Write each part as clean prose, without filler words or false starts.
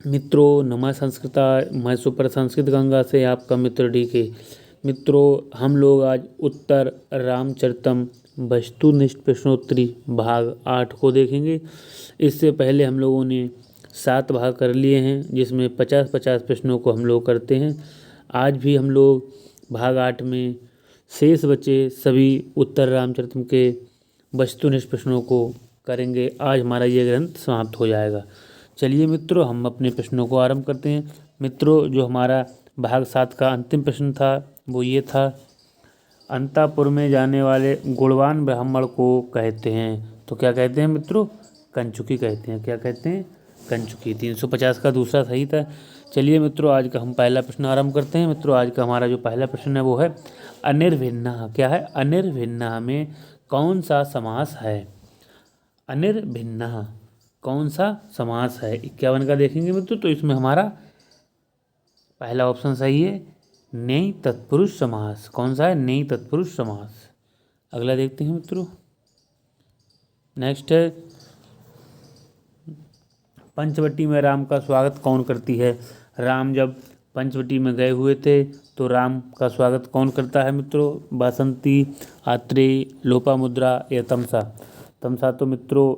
मित्रों नमः संस्कृताय, मैं सुपर संस्कृत गंगा से आपका मित्र DK। मित्रों हम लोग आज उत्तर रामचरितम वस्तुनिष्ठ प्रश्नोत्तरी भाग 8 को देखेंगे। इससे पहले हम लोगों ने 7 भाग कर लिए हैं, जिसमें 50-50 प्रश्नों को हम लोग करते हैं। आज भी हम लोग भाग 8 में शेष बचे सभी उत्तर रामचरितम के वस्तुनिष्ठ प्रश्नों को करेंगे। आज हमारा ये ग्रंथ समाप्त हो जाएगा। चलिए मित्रों हम अपने प्रश्नों को आरंभ करते हैं। मित्रों जो हमारा भाग 7 का अंतिम प्रश्न था वो ये था, अंतापुर में जाने वाले गुणवान ब्राह्मण को कहते हैं, तो क्या कहते हैं मित्रों? कंचुकी कहते हैं। क्या कहते हैं? कंचुकी। 350 का दूसरा सही था। चलिए मित्रों आज का हम पहला प्रश्न आरंभ करते हैं। मित्रों आज का हमारा जो पहला प्रश्न है वो है अनिर्भिन्नः। क्या है? अनिर्भिन्नः में कौन सा समास है? अनिर्भिन्नः कौन सा समास है? 51 का देखेंगे मित्रों, तो इसमें हमारा पहला ऑप्शन सही है, नेय तत्पुरुष समास। कौन सा है? नेय तत्पुरुष समास। अगला देखते हैं मित्रों। नेक्स्ट है, पंचवटी में राम का स्वागत कौन करती है? राम जब पंचवटी में गए हुए थे तो राम का स्वागत कौन करता है मित्रों? बासंती, आत्रेय, लोपामुद्रा या तमसा? तमसा तो मित्रों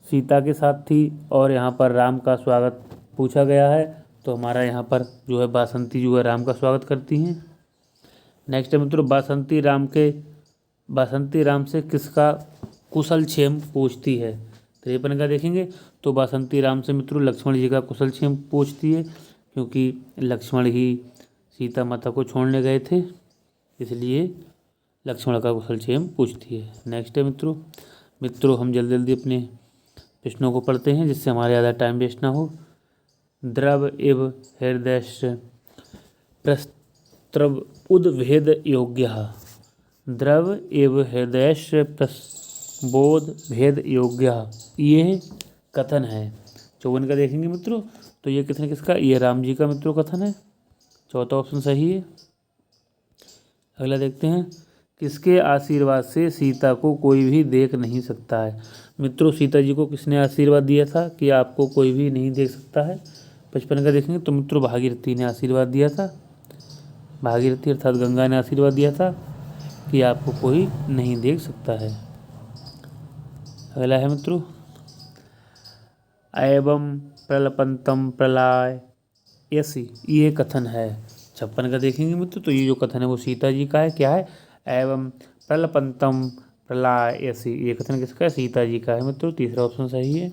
सीता के साथ थी और यहाँ पर राम का स्वागत पूछा गया है, तो हमारा यहाँ पर जो है बासंती जो है राम का स्वागत करती हैं। नेक्स्ट है मित्रों, बासंती राम से किसका कुशल क्षेम पूछती है? 53 का देखेंगे, तो बासंती राम से मित्रों लक्ष्मण जी का कुशल क्षेम पूछती है, क्योंकि लक्ष्मण ही सीता माता को छोड़ने गए थे, इसलिए लक्ष्मण का कुशल क्षेम पूछती है। नेक्स्ट है मित्रों हम जल्दी जल्दी अपने प्रश्नों को पढ़ते हैं, जिससे हमारे ज़्यादा टाइम वेस्ट ना हो। द्रव इव हृदयस्य प्रस्त्रव उद्भेद योग्य। द्रव इव हृदयस्य प्रस्बोध भेद योग्य, ये कथन है। 54 का देखेंगे मित्रों, तो ये कथन किसका? ये राम जी का मित्रों कथन है। चौथा ऑप्शन सही है। अगला देखते हैं, किसके आशीर्वाद से सीता को कोई भी देख नहीं सकता है? मित्रों सीता जी को किसने आशीर्वाद दिया था कि आपको कोई भी नहीं देख सकता है? 55 का देखेंगे, तो मित्रों भागीरथी ने आशीर्वाद दिया था। भागीरथी अर्थात गंगा ने आशीर्वाद दिया था कि आपको कोई नहीं देख सकता है। अगला है मित्रों, एवं प्रलपंतम प्रलय यसी, ये कथन है। 56 का देखेंगे मित्रों, तो ये जो कथन है वो सीता जी का है। क्या है? एवं प्रलपंतम प्रलयसी, ये कथन किसका है? सीता जी का है मित्रों। तीसरा ऑप्शन सही है।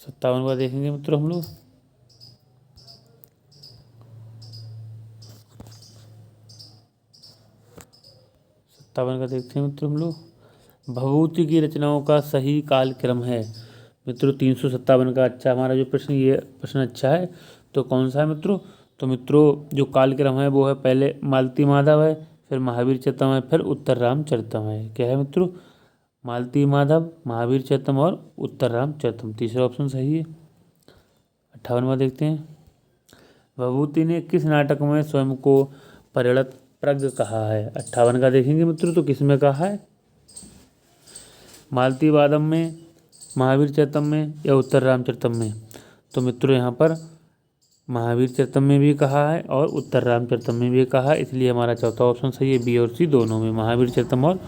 57 का देखेंगे मित्रों हम लोग, का देखते हैं मित्रों हम लोग, भभूति की रचनाओं का सही काल क्रम है। मित्रों 357 का अच्छा हमारा जो प्रश्न, ये प्रश्न अच्छा है। तो कौन सा है मित्रों? तो मित्रों जो काल क्रम है वो है, पहले मालती माधव है, फिर महावीर चरितम है, फिर उत्तर रामचरितम है। क्या है मित्रों? मालती माधव, महावीर चरितम और उत्तर रामचरितम। तीसरा ऑप्शन सही है। 58वां देखते हैं, भभूति ने किस नाटक में स्वयं को परिणत प्रज्ञ कहा है? 58 का देखेंगे मित्रों, तो किस में कहा है? मालती वादम में, महावीर चरितम में या उत्तर रामचरितम में? तो मित्रों यहाँ पर महावीर चरितम में भी कहा है और उत्तर रामचरितम में भी कहा है, इसलिए हमारा चौथा ऑप्शन सही है, बी और सी दोनों में, महावीर चरितम और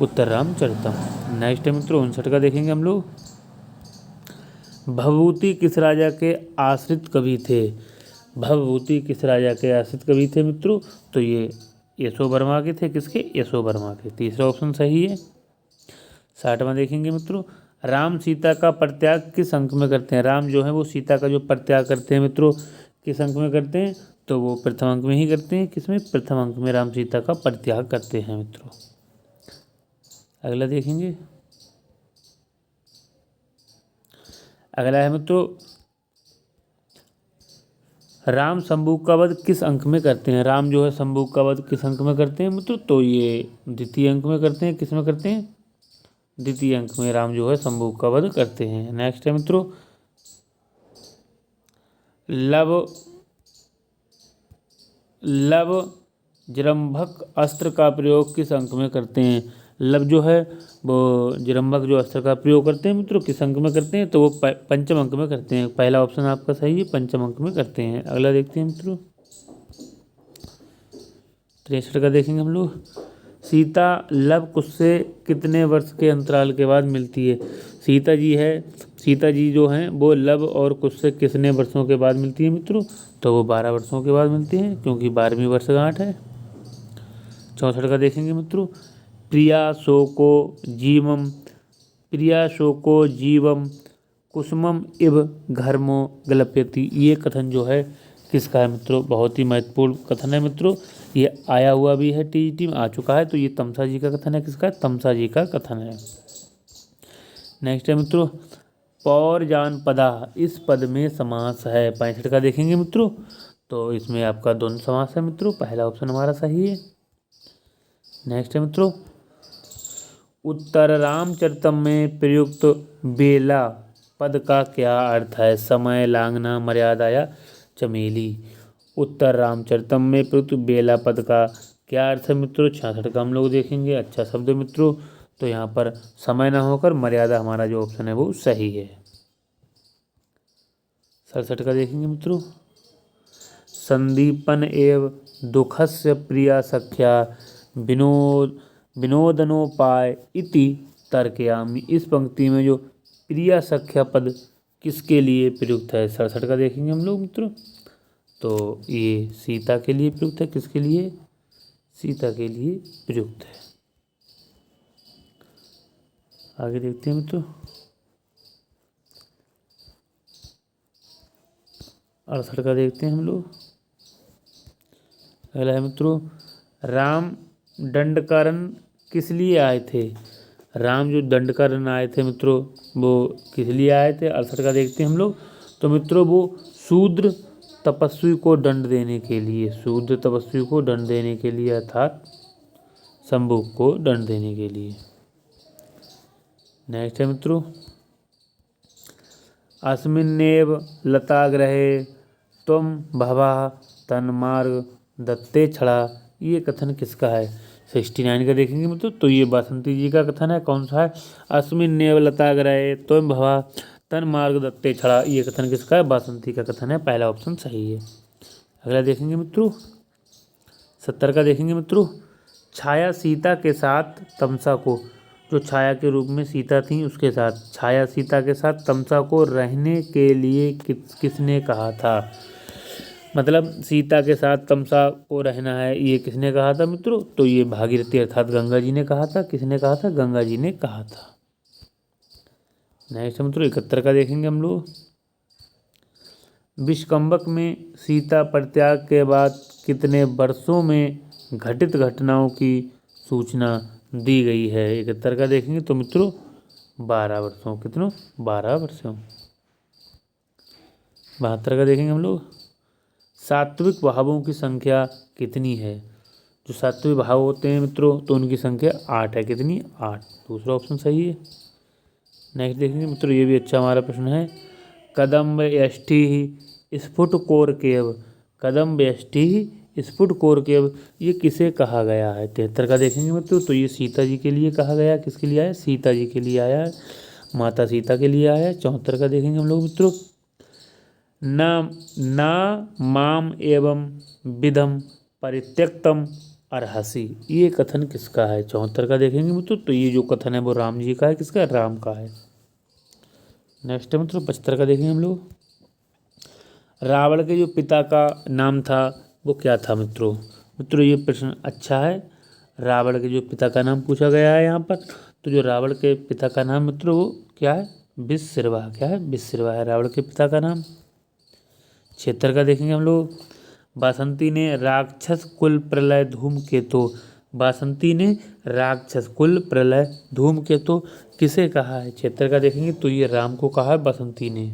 उत्तर रामचरितम। नेक्स्ट है मित्रों 59 का देखेंगे हम लोग, भभूति किस राजा के आश्रित कवि थे? भभूति किस राजा के आश्रित कवि थे मित्रों? तो ये यशो वर्मा के थे। किसके? यशो वर्मा के। तीसरा ऑप्शन सही है। 60वां देखेंगे मित्रों, राम सीता का परित्याग किस अंक में करते हैं? राम जो है वो सीता का जो परित्याग करते हैं मित्रों, किस अंक में करते हैं? तो वो प्रथम अंक में ही करते हैं। किसमें? प्रथम अंक में राम सीता का परित्याग करते हैं मित्रों। अगला देखेंगे, अगला है मित्रों, राम शंभू का वध किस अंक में करते हैं? राम जो है शंभू का वध किस अंक में करते हैं मित्रों? तो ये द्वितीय अंक में करते हैं। किस में करते हैं? द्वितीय अंक में राम जो है शंभू का वध करते हैं। नेक्स्ट है मित्रों, लव जृंभक अस्त्र का प्रयोग किस अंक में करते हैं? लब जो है वो जिरंभक जो अस्त्र का प्रयोग करते हैं मित्रों किस अंक में करते हैं, तो वो पंचम अंक में करते हैं। पहला ऑप्शन आपका सही है, पंचम अंक में करते हैं। अगला देखते हैं मित्रों 63 का देखेंगे हम लोग। सीता लव कुश से कितने वर्ष के अंतराल के बाद मिलती है। सीता जी जो हैं वो लव और कुश से कितने वर्षों के बाद मिलती है मित्रों, तो वो 12 वर्षों के बाद मिलती हैं, क्योंकि 12वीं वर्षगांठ है। 64 का देखेंगे मित्रों। प्रिया शोको जीवम कुसुमम इव घर्मो गलप्यति, ये कथन जो है किसका है मित्रों, बहुत ही महत्वपूर्ण कथन है मित्रों। ये आया हुआ भी है, टीईटी में आ चुका है, तो ये तमसा जी का कथन है। किसका है, तमसा जी का कथन है। नेक्स्ट है मित्रों पौर्जानपदा, इस पद में समास है। 65 का देखेंगे मित्रों, तो इसमें आपका द्वंद्व समास है मित्रों, पहला ऑप्शन हमारा सही है। नेक्स्ट है मित्रों उत्तर रामचरितम में प्रयुक्त बेला पद का क्या अर्थ है। समय, लांगना, मर्यादा या चमेली। उत्तर रामचरितम में प्रयुक्त बेला पद का क्या अर्थ है मित्रों। 66 का हम लोग देखेंगे। अच्छा शब्द मित्रों, तो यहाँ पर समय ना होकर मर्यादा हमारा जो ऑप्शन है वो सही है। 67 का देखेंगे मित्रों। संदीपन एव दुखस्य प्रिया सख्या विनोदनोपाय इति तर्कयामि, इस पंक्ति में जो प्रिया सख्या पद किसके लिए प्रयुक्त है। 67 का देखेंगे हम लोग मित्रों, तो ये सीता के लिए प्रयुक्त है। किसके लिए, सीता के लिए प्रयुक्त है। आगे देखते हैं मित्रों 68 का देखते हैं हम लोग। अगला है मित्रों राम दंडकारण्य किस लिए आए थे। राम जो दंडकारण्य आए थे मित्रों वो किस लिए आए थे। 68 का देखते हैं हम लोग, तो मित्रों वो शूद्र तपस्वी को दंड देने के लिए, शूद्र तपस्वी को दंड देने के लिए, अर्थात शंभु को दंड देने के लिए। नेक्स्ट है मित्रों अस्मिन्नेव लताग्रहे त्वं भवः तन्मार्ग दत्ते छड़ा, ये कथन किसका है। 69 का देखेंगे मित्रों, तो ये बासंती जी का कथन है। कौन सा है, अस्मिन्नेव लताग्रहे त्वं भवः तन्मार्ग दत्ते छड़ा, ये कथन किसका है, बासंती का कथन है, पहला ऑप्शन सही है। अगला देखेंगे मित्रों 70 का देखेंगे मित्रों। छाया सीता के साथ तमसा को, जो छाया के रूप में सीता थी उसके साथ, छाया सीता के साथ तमसा को रहने के लिए किसने कहा था। मतलब सीता के साथ तमसा को रहना है, ये किसने कहा था मित्रों, तो ये भागीरथी अर्थात गंगा जी ने कहा था। किसने कहा था, गंगा जी ने कहा था। नेक्स्ट मित्रों 71 का देखेंगे हम लोग। विष्कंभक में सीता परित्याग के बाद कितने वर्षों में घटित घटनाओं की सूचना दी गई है। 71 का देखेंगे तो मित्रों 12 वर्षों, कितनों 12 वर्षों। 72 का देखेंगे हम लोग। सात्विक भावों की संख्या कितनी है। जो सात्विक भाव होते हैं मित्रों तो उनकी संख्या 8 है। कितनी, 8, दूसरा ऑप्शन सही है। नेक्स्ट देखेंगे मित्रों, ये भी अच्छा हमारा प्रश्न है। कदम्ब यष्टि स्फुटकोरकेव, कदम्ब यष्टि स्फुटकोरकेव, ये किसे कहा गया है। 73 का देखेंगे मित्रों, तो ये सीता जी के लिए कहा गया। किसके लिए आया, सीता जी के लिए आया है, माता सीता के लिए आया है। 74 का देखेंगे हम लोग मित्रों। ना माम एवं विधम परित्यक्तम अर्हसि, ये कथन किसका है। 74 का देखेंगे मित्रों, तो ये जो कथन है वो राम जी का है। किसका, राम का है। नेक्स्ट है मित्रों 75 का देखेंगे हम लोग। रावण के जो पिता का नाम था वो क्या था मित्रों। मित्रों ये प्रश्न अच्छा है। रावण के जो पिता का नाम पूछा गया है यहाँ पर, तो जो रावण के पिता का नाम मित्रों वो क्या है, विश्रवा। क्या है, विश्रवा है रावण के पिता का नाम। 76 का देखेंगे हम लोग। बासंती ने राक्षस कुल प्रलय धूमकेतु, बासंती ने राक्षस कुल प्रलय धूमकेतु किसे कहा है। 76 का देखेंगे तो ये राम को कहा है बासंती ने।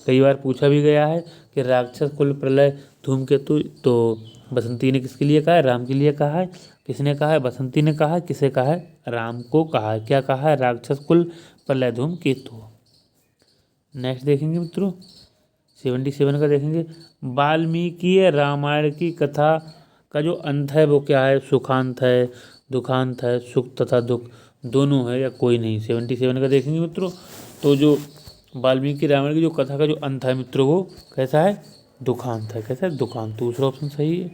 कई बार पूछा भी गया है कि राक्षस कुल प्रलय धूमकेतु, तो बसंती ने किसके लिए कहा है, राम के लिए कहा है। किसने कहा है, बसंती ने कहा है। किसे कहा है, राम को कहा है। क्या कहा है, राक्षस कुल प्रलय धूमकेतु। नेक्स्ट देखेंगे मित्रों 77 का देखेंगे। वाल्मीकि रामायण की कथा का जो अंत है वो क्या है, सुखांत है। दुखांत है, सुख तथा दुख दोनों है या कोई नहीं। 77 का देखेंगे मित्रों, तो जो वाल्मीकि रामायण की जो कथा का जो अंत है मित्रों वो कैसा है, दुखांत है। कैसा है, दुखांत। दूसरा ऑप्शन सही है।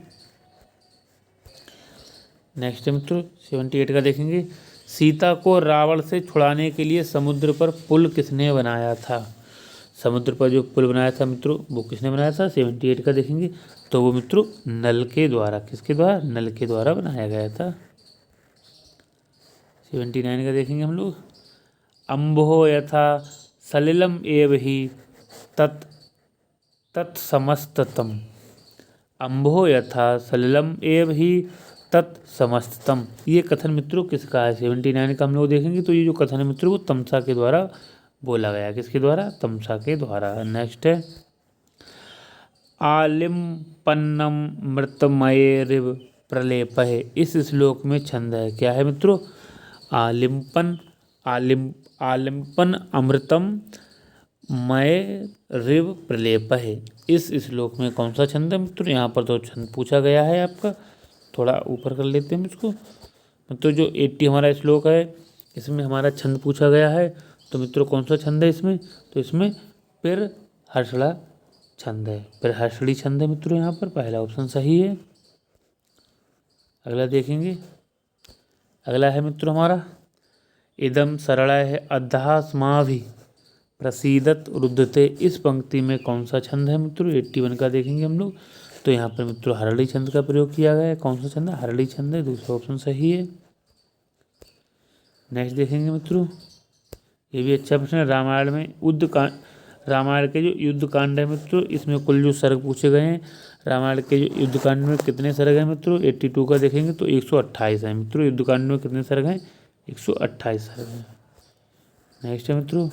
नेक्स्ट है मित्रों 78 का देखेंगे, सीता को रावण से छुड़ाने के लिए समुद्र पर पुल किसने बनाया था। समुद्र पर जो पुल बनाया था मित्रों वो किसने बनाया था। 78 का देखेंगे तो वो मित्रों नल के द्वारा, किसके द्वारा, नल के द्वारा बनाया गया था। 79 का देखेंगे हम लोग, अम्भो यथा सलिलम एव ही तत् तत्समस्ततम। अम्भो यथा सलिलम एव ही तत्समस्ततम, ये कथन मित्रों किसका है। 79 का हम लोग देखेंगे तो ये जो कथन है मित्रों वो तमसा के द्वारा बोला गया। किसके द्वारा, तमसा के द्वारा। नेक्स्ट है, आलिम्पन्नम मृतमयेरिव प्रलेपः, इस श्लोक में छंद है। क्या है मित्रों, आलिम्पन, आलिम्पन अमृतम मय रिव प्रलेपः, इस श्लोक में कौन सा छंद है मित्रों। यहाँ पर तो छंद पूछा गया है आपका, थोड़ा ऊपर कर लेते हैं इसको। मित्रों जो 80 हमारा श्लोक है इसमें हमारा छंद पूछा गया है, तो मित्रों कौन सा छंद है इसमें, तो इसमें पिर हर्षला छंद है, पिर हर्षली छंद है मित्रों। यहाँ पर पहला ऑप्शन सही है। अगला देखेंगे, अगला है मित्रों हमारा, इदम सरल है अध्यास्माभि प्रसीदत रुद्धते, इस पंक्ति में कौन सा छंद है मित्रों। 81 का देखेंगे हम लोग, तो यहाँ पर मित्रों हरली छंद का प्रयोग किया गया है। कौन सा छंद है, हरली छंद है। दूसरा ऑप्शन सही है। नेक्स्ट देखेंगे मित्रों, ये भी अच्छा प्रश्न है। रामायण में रामायण के जो युद्ध कांड है मित्रों, इसमें कुल जो सर्ग पूछे गए हैं, रामायण के जो युद्ध कांड में कितने सर्ग हैं मित्रों। 82 का देखेंगे तो 128 है मित्रों। युद्ध कांड में कितने सर्ग हैं, 128 सर्ग हैं। नेक्स्ट है मित्रों,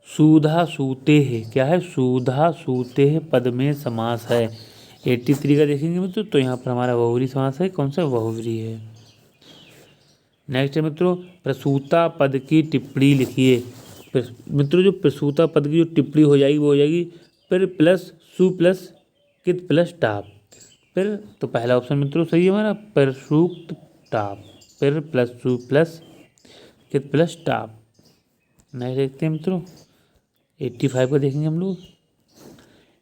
सूधा सूते है, क्या है, सूधा सूते है पद में समास है। 83 का देखेंगे मित्रों, तो यहाँ पर हमारा बहुव्रीहि समास है। कौन सा, बहुव्रीहि है। नेक्स्ट है मित्रों, प्रसूता पद की टिप्पणी लिखिए। मित्रों जो प्रसूता पद की जो टिप्पणी हो जाएगी वो हो जाएगी फिर प्लस सु प्लस कित प्लस टाप। फिर तो पहला ऑप्शन मित्रों सही है हमारा, प्रसूक्त टाप, फिर प्लस सु प्लस कित प्लस टाप। नेक्स्ट देखते हैं मित्रों 85 को देखेंगे हम लोग,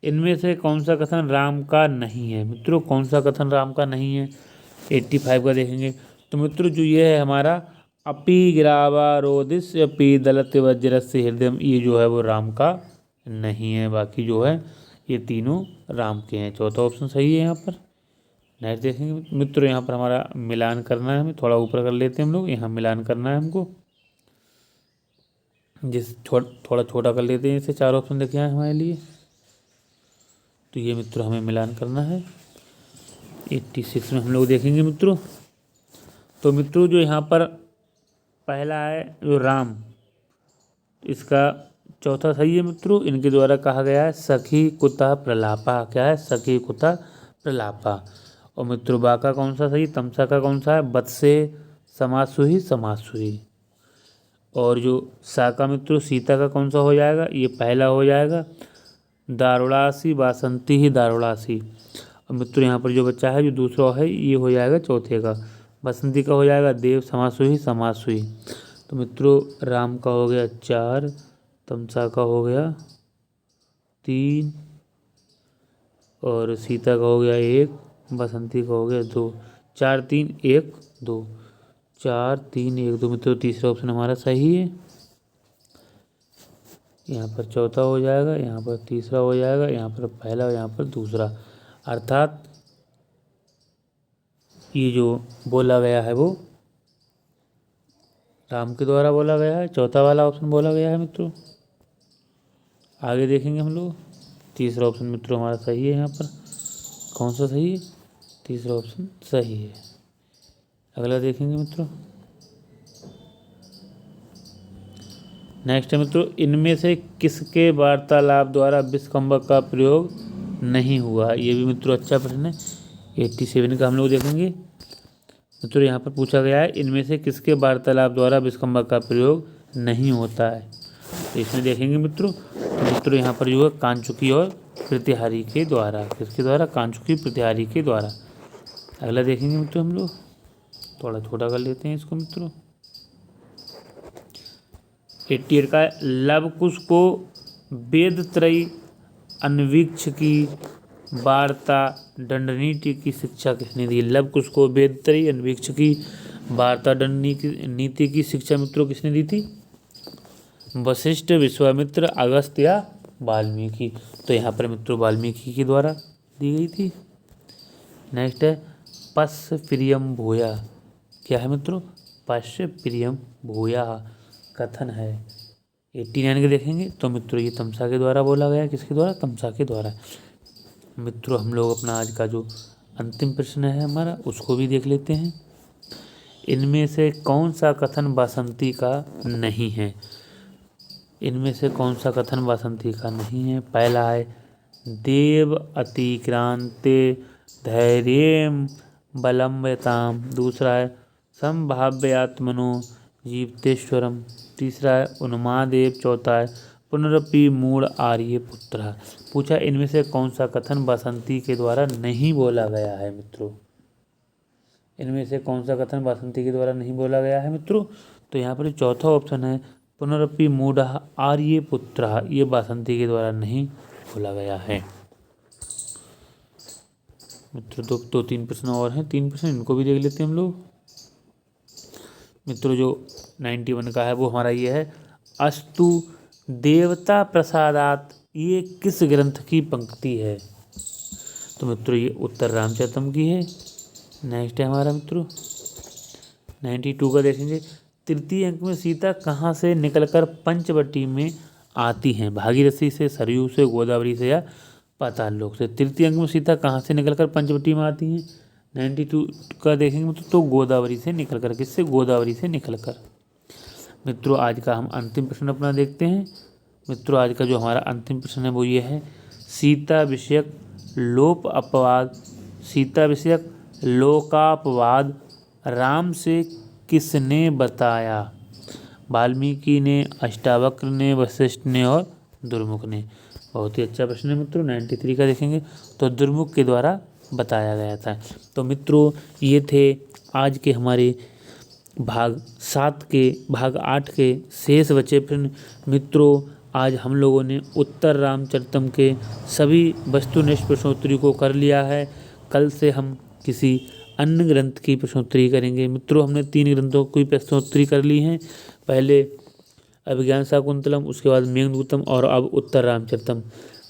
इनमें से कौन सा कथन राम का नहीं है मित्रों। कौन सा कथन राम का नहीं है, 85 का देखेंगे तो मित्रों जो ये है हमारा अपि गिरावारोदिस अपि दलत वज्रस्य हृदयम, ये जो है वो राम का नहीं है। बाकी जो है ये तीनों राम के हैं। चौथा ऑप्शन सही है यहाँ पर। नेक्स्ट देखेंगे मित्रों, यहाँ पर हमारा मिलान करना है, हमें थोड़ा ऊपर कर लेते हैं हम लोग, यहाँ मिलान करना है हमको, थोड़ा छोटा कर लेते हैं। इसे 4 ऑप्शन देखे हैं हमारे लिए, तो ये मित्रों हमें मिलान करना है। 86 में हम लोग देखेंगे मित्रों, तो मित्रों जो यहाँ पर पहला है जो राम, इसका चौथा सही है मित्रों। इनके द्वारा कहा गया है सखी कुतः प्रलापा, क्या है, सखी कुतः प्रलापा। और मित्रों बा का कौन सा सही, तमसा का कौन सा है, बत्से समासुही समासुही। और जो सा का मित्रों सीता का कौन सा हो जाएगा, ये पहला हो जाएगा, दारुणासी वासंती ही दारुणासी। और मित्रों यहाँ पर जो बच्चा है जो दूसरा है ये हो जाएगा चौथे का, बसंती का हो जाएगा देव समासुही समासुही। तो मित्रों राम का हो गया 4, तमसा का हो गया 3 और सीता का हो गया 1, बसंती का हो गया 2। 4 3 1 2, 4 3 1 2 मित्रों तीसरा ऑप्शन हमारा सही है। यहाँ पर चौथा हो जाएगा, यहाँ पर तीसरा हो जाएगा, यहाँ पर पहला, यहाँ पर दूसरा। अर्थात ये जो बोला गया है वो राम के द्वारा बोला गया है, चौथा वाला ऑप्शन बोला गया है मित्रों। आगे देखेंगे हम लोग, तीसरा ऑप्शन मित्रों हमारा सही है। यहाँ पर कौन सा सही है, तीसरा ऑप्शन सही है। अगला देखेंगे मित्रों, नेक्स्ट है मित्रों, इनमें से किसके वार्तालाप द्वारा विषकंभक का प्रयोग नहीं हुआ। ये भी मित्रों अच्छा प्रश्न है। 87 का हम लोग देखेंगे मित्रों, यहाँ पर पूछा गया है इनमें से किसके वार्तालाप द्वारा विषकंभक का प्रयोग नहीं होता है। तो इसमें देखेंगे मित्रों, तो मित्रों यहाँ पर जो है कांचुकी और प्रतिहारी के द्वारा, किसके द्वारा, कांचुकी प्रतिहारी के द्वारा। अगला देखेंगे मित्रों हम लोग, थोड़ा छोटा कर लेते हैं इसको मित्रों। 88 का है, लव कुश को वेद त्रयी अन्वीक्ष की वार्ता दंडनीति की शिक्षा किसने दी? लव कुश को वेद त्रयी अन्वीक्ष की वार्ता दंड नीति की शिक्षा मित्रों किसने दी थी? वशिष्ठ, विश्वामित्र, अगस्त्य या वाल्मीकि। तो यहाँ पर मित्रों वाल्मीकि के द्वारा दी गई थी। नेक्स्ट है पश्य प्रियम भूया। क्या है मित्रों? पश्य प्रियम भूया कथन है। 89 के देखेंगे तो मित्रों ये तमसा के द्वारा बोला गया। किसके द्वारा? तमसा के द्वारा। मित्रों हम लोग अपना आज का जो अंतिम प्रश्न है हमारा उसको भी देख लेते हैं। इनमें से कौन सा कथन वासंती का नहीं है? इनमें से कौन सा कथन वासंती का नहीं है? पहला है देव अतिक्रांते धैर्येम बलम्बताम। दूसरा है संभाव्यात्मनो जीवतेश्वरम। तीसरा है उन्मादेव। चौथा है पुनरपि मूढ़ आर्य पुत्र। पूछा इनमें से कौन सा कथन वासंती के द्वारा नहीं बोला गया है मित्रों? इनमें से कौन सा कथन वासंती के द्वारा नहीं बोला गया है मित्रों? तो यहाँ पर चौथा ऑप्शन है पुनरपि मूढ़ आर्य पुत्र। ये वासंती के द्वारा नहीं बोला गया है मित्रों। तो 3 प्रश्न और हैं, 3 प्रश्न इनको भी देख लेते हैं हम लोग। मित्रों जो 91 का है वो हमारा ये है अस्तु देवता प्रसादात। ये किस ग्रंथ की पंक्ति है? तो मित्रों ये उत्तर रामचरितम की है। नेक्स्ट है हमारा मित्रों 92 का देखेंगे। तृतीय अंक में सीता कहाँ से निकलकर पंचवटी में आती हैं? भागीरथी से, सरयू से, गोदावरी से या पाताल लोक से? तृतीय अंक में सीता कहाँ से निकलकर पंचवटी में आती हैं? 92 का देखेंगे मित्रों तो गोदावरी से निकलकर। किससे? गोदावरी से निकलकर। मित्रों आज का हम अंतिम प्रश्न अपना देखते हैं। मित्रों आज का जो हमारा अंतिम प्रश्न है वो ये है सीता विषयक लोप अपवाद, सीता विषयक लोकापवाद राम से किसने बताया? वाल्मीकि ने, अष्टावक्र ने, वशिष्ठ ने और दुर्मुख ने। बहुत ही अच्छा प्रश्न है मित्रों। 93 का देखेंगे तो दुर्मुख के द्वारा बताया गया था। तो मित्रों ये थे आज के हमारे भाग 8 के शेष बचे प्रश्न। मित्रों आज हम लोगों ने उत्तर रामचरितम के सभी वस्तुनिष्ठ प्रश्नोत्तरी को कर लिया है। कल से हम किसी अन्य ग्रंथ की प्रश्नोत्तरी करेंगे। मित्रों हमने 3 ग्रंथों की प्रश्नोत्तरी कर ली हैं। पहले अभिज्ञान शाकुंतलम, उसके बाद मेघदूतम और अब उत्तर रामचरितम।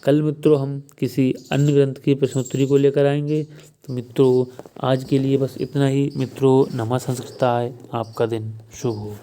कल मित्रों हम किसी अन्य ग्रंथ की प्रश्नोत्तरी को लेकर आएंगे। तो मित्रों आज के लिए बस इतना ही। मित्रों नमः संस्कृताय। आपका दिन शुभ हो।